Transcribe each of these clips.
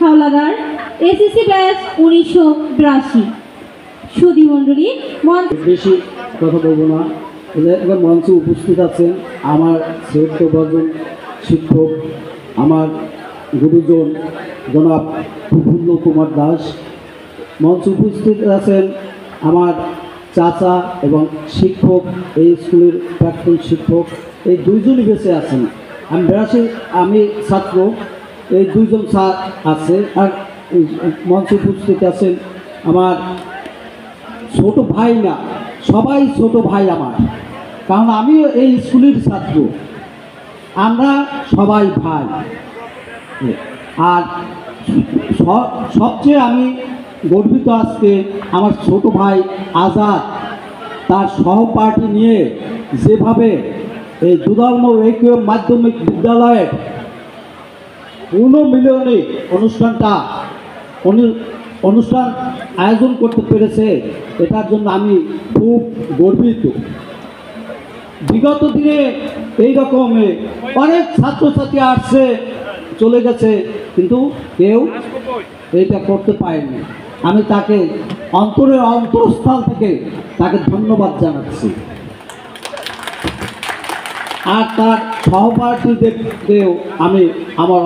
Howlader, SSC batch 1982। সুধী মণ্ডলী, বেশি কথা বলবো না। এবার মঞ্চে উপস্থিত আছেন আমার শ্রদ্ধেয়ভাজন শিক্ষক, আমার গুরুজন জনাব প্রফুল্ল কুমার দাস। মঞ্চে উপস্থিত আছেন আমার চাচা এবং শিক্ষক, এই স্কুলের প্রাক্তন শিক্ষক, এই দুইজনই বেঁচে আছেন। আমি ছাত্র, এই দুইজন স্যার আছে। আর মঞ্চে উপস্থিত আছেন আমার ছোট ভাই, না সবাই ছোট ভাই আমার, কারণ আমিও এই স্কুলের ছাত্র, আমরা সবাই ভাই। আর সবচেয়ে আমি গর্বিত আজকে আমার ছোট ভাই আজাদ তার সহপাঠী নিয়ে যেভাবে এই দুধর্ম ঐক্য মাধ্যমিক বিদ্যালয়ের পুনর্মিলনী অনুষ্ঠান আয়োজন করতে পেরেছে, এটার জন্য আমি খুব গর্বিত। বিগত দিনে এইরকম অনেক ছাত্রছাত্রী আসছে চলে গেছে, কিন্তু কেউ এইটা করতে পারেনি। আমি তাকে অন্তরের অন্তঃস্থল থেকে তাকে ধন্যবাদ জানাচ্ছি। আর তার সহপাঠীদেরকেও আমি আমার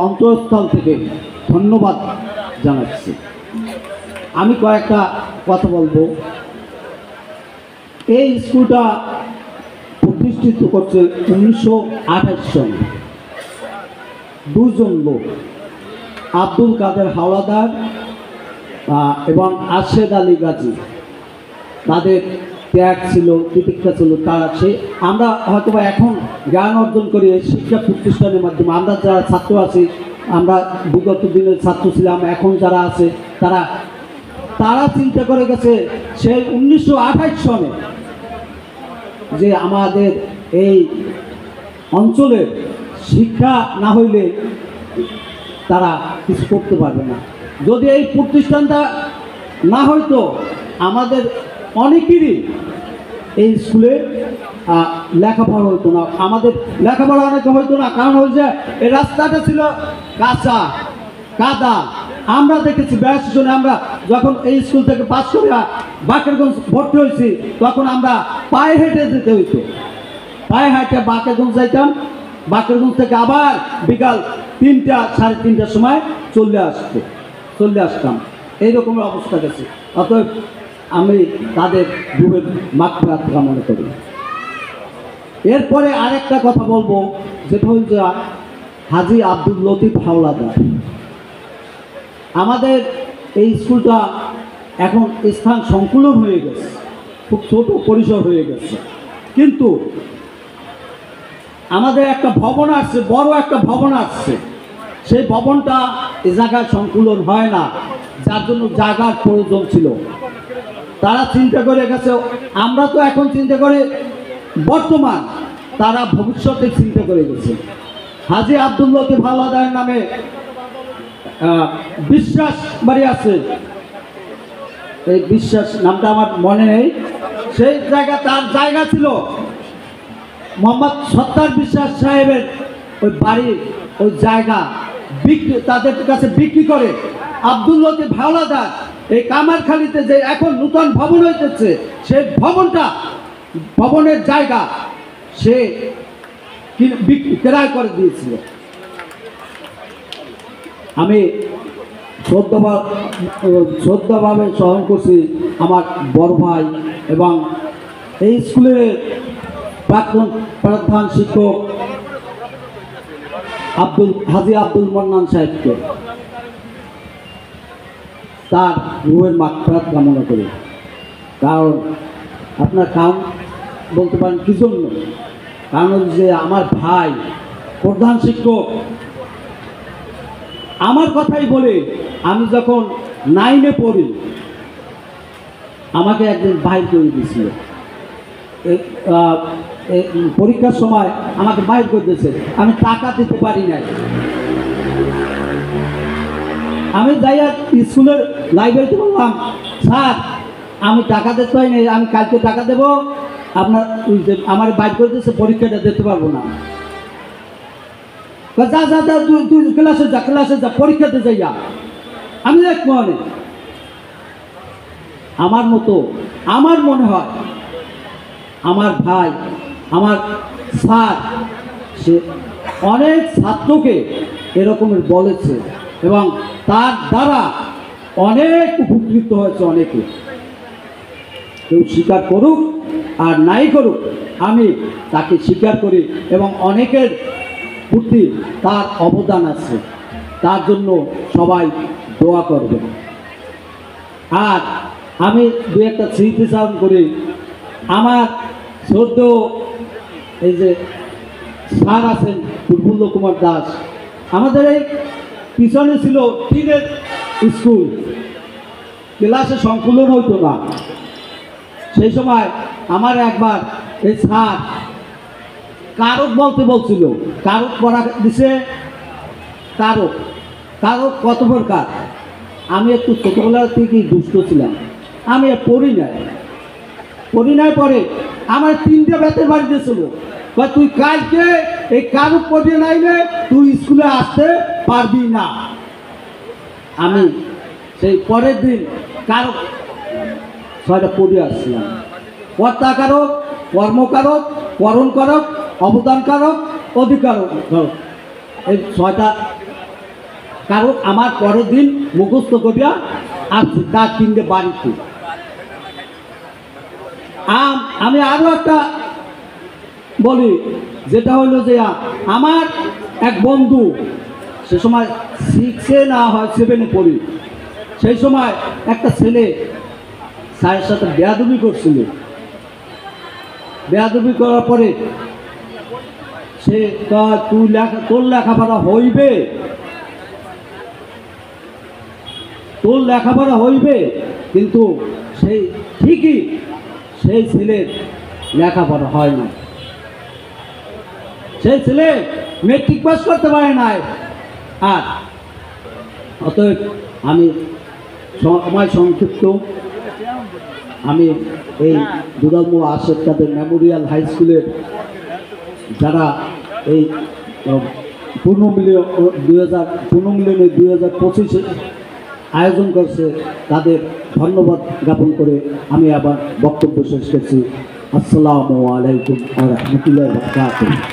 অন্তঃস্থল থেকে ধন্যবাদ জানাচ্ছি। আমি কয়েকটা কথা বলবো। এই স্কুলটা প্রতিষ্ঠিত করছে 1928 সালে দুজন লোক, আব্দুল কাদের হাওলাদার এবং আরশেদ আলী গাজী। তাদের ত্যাগ ছিল, প্রতীক্ষা ছিল। আমরা হয়তো এখন জ্ঞান অর্জন করি এই শিক্ষা প্রতিষ্ঠানের মাধ্যমে। আমরা যারা ছাত্র আছি, আমরা বিগত দিনের ছাত্র ছিলাম, এখন যারা আছে তারা চিন্তা করে গেছে সেই 1928 সনে যে আমাদের এই অঞ্চলের শিক্ষা না হইলে তারা কিছু করতে পারবে না। যদি এই প্রতিষ্ঠানটা না হইতো, আমাদের অনেকেরই এই স্কুলে লেখাপড়া হইতো না, আমাদের লেখাপড়া অনেকে হইতো না। কারণ ওই যে এই রাস্তাটা ছিল কাঁচা কাদা। আমরা দেখেছি 82 জনে আমরা যখন এই স্কুল থেকে পাস করে বাকেরগঞ্জ ভর্তি হয়েছি, তখন আমরা পায়ে হেঁটে যেতে হইতো। পায়ে হেঁটে বাকেরগঞ্জ যাইতাম, বাকেরগঞ্জ থেকে আবার বিকাল 3টা সাড়ে 3টার সময় চলে আসতাম। এইরকম অবস্থা গেছে। অতএব আমি তাদের রূপের মাগফিরাত কামনা করি। এরপরে আরেকটা কথা বলবো, যেটা হচ্ছে হাজী আব্দুল লতিফ হাওলাদার। আমাদের এই স্কুলটা এখন স্থান সংকুলন হয়ে গেছে, খুব ছোট পরিসর হয়ে গেছে, কিন্তু আমাদের একটা ভবন আসছে, বড় একটা ভবন আসছে। সেই ভবনটা এ জায়গায় সংকুলন হয় না, যার জন্য জায়গার প্রয়োজন ছিল। তারা চিন্তা করে গেছে, আমরা তো এখন চিন্তা করে বর্তমান, তারা ভবিষ্যতে চিন্তা করে গেছে। হাজী আব্দুল লতিফ হাওলাদার নামে বিশ্বাস বাড়ি আছে, এই বিশ্বাস নামটা আমার মনে নেই। সেই জায়গা তার জায়গা ছিল মোহাম্মদ সত্তার বিশ্বাস সাহেবের ওই বাড়ি, ওই জায়গা তাদের কাছে বিক্রি করে আব্দুল লতিফ হাওলাদার এই কামারখালীতে যে এখন নূতন ভবন হইতেছে, সেই ভবনের জায়গা সে ক্রয় করে দিয়েছিল। আমি শ্রদ্ধাভাবে স্মরণ করছি আমার বড় ভাই এবং এই স্কুলের প্রাক্তন প্রধান শিক্ষক হাজী আব্দুল মন্নান সাহেবকে। তার রুহের মাগফিরাত কামনা করি। কারণ আপনার কারণ বলতে পারেন কি জন্য? কারণ যে আমার ভাই প্রধান শিক্ষক, আমার কথাই বলে, আমি যখন 9-এ পড়ি আমাকে একদিন বাইর করে দিয়েছিল। পরীক্ষার সময় আমাকে বাইর করে দিয়েছে, আমি টাকা দিতে পারি নাই। আমি যাইয়া স্কুলের লাইব্রেরিতে বললাম, স্যার আমি টাকা দিতে পারি নাই, আমি কালকে টাকা দেবো, আপনার আমার বাইর করে দিয়েছে, পরীক্ষাটা দিতে পারবো না। যা যা যা তুই ক্লাসে যা পরীক্ষাতে যাইয়া। আমি এক মনে আমার মতো আমার মনে হয় আমার ভাই আমার স্যার সে অনেক ছাত্রকে এরকমের বলেছে এবং তার দ্বারা অনেক উপকৃত হয়েছে অনেকে। কেউ স্বীকার করুক আর নাই করুক, আমি তাকে স্বীকার করি এবং অনেকের প্রতি তার অবদান আছে, তার জন্য সবাই দোয়া করবে। আর আমি দু একটা স্মৃতিচারণ করি। আমার শ্রদ্ধেয় এই যে স্যার আছেন প্রফুল্ল কুমার দাস, আমাদের এই পিছনে ছিল টিনের স্কুল, ক্লাসে সংকুলন হইতো না। সেই সময় আমার একবার এই স্যার কারক বলতে বলছিল, কারক পড়া দিছে। কারক কারক কত প্রকার। আমি একটু ছোটোবেলা থেকেই দুষ্ট ছিলাম, আমি পড়ি নাই পরে আমার 3টে বেতের বাড়ি দিয়েছিল, তুই কালকে এই কারক পড়িয়ে নাইলে তুই স্কুলে আসতে পারবি না। আমি সেই পরের দিন কারক 6টা পড়ে আসছিলাম। কর্তা কারক, কর্মকারক, করণ কারক, অবদান কারক, অধিকার কারক, এই 6টা কারক আমার পরের দিন মুখস্থ করিয়া আসছি তার 3টে বাড়িতে। আমি আরও একটা বলি, যেটা হইল যে আমার এক বন্ধু সে সময় 6-এ না হয় 7-এ পড়ি, সেই সময় একটা ছেলে স্যারের সাথে বেয়াদবি করছিল। বেয়াদবি করার পরে সে তুই তোর লেখাপড়া হইবে, তোর লেখাপড়া হইবে, কিন্তু সেই ঠিকই সেই ছেলের লেখাপড়া হয় না। সেই ছেলে মেট্রিক পাস করতে পারে নাই। আর অতএব আমি সময় সংক্ষিপ্ত, আমি এই দুরালমো আশেদ কাদের মেমোরিয়াল হাই স্কুলের যারা এই পুনর্মিলন 2025 আয়োজন করছে তাদের ধন্যবাদ জ্ঞাপন করে আমি আবার বক্তব্য শেষ করছি। আসসালামু আলাইকুম ওয়া রাহমাতুল্লাহি ওয়া বারাকাতুহু।